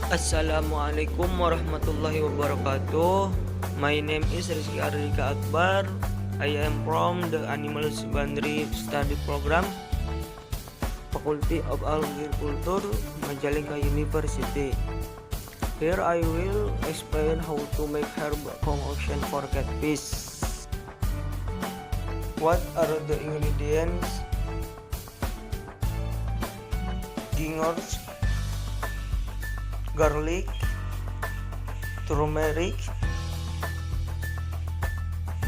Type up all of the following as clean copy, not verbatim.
Assalamualaikum warahmatullahi wabarakatuh. My name is Rizky Ardhika Akbar. I am from the Animal Husbandry Study Program, Faculty of Agriculture, Majalengka University. Here I will explain how to make herb concoction for catfish. What are the ingredients? Gingers, garlic, turmeric,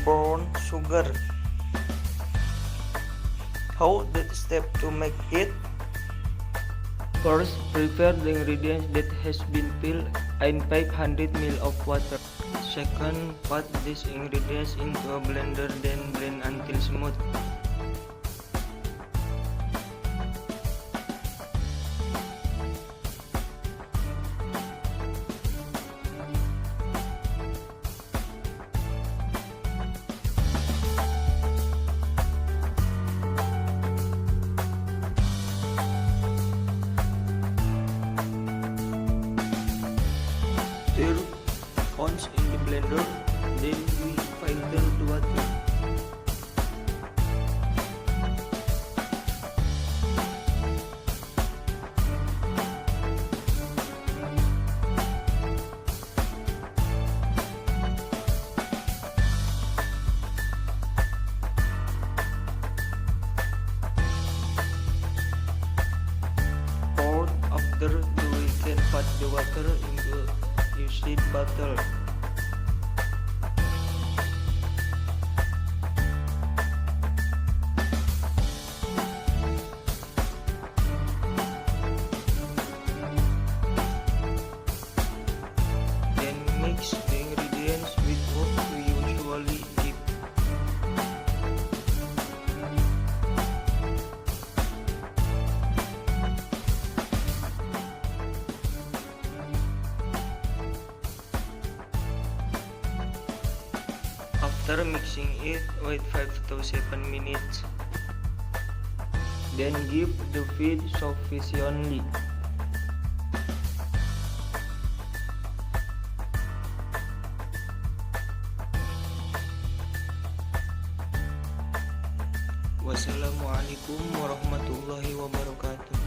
brown sugar. How the step to make it? First, prepare the ingredients that has been filled in 500 ml of water. Second, put these ingredients into a blender, then blend until smooth. Stir once in the blender, then we filter the water. After we can put the water into used bottle. Then mix the ingredients with what we usually dip. After mixing it, wait 5 to 7 minutes. Then give the feed sufficiently. Wassalamualaikum warahmatullahi wabarakatuh.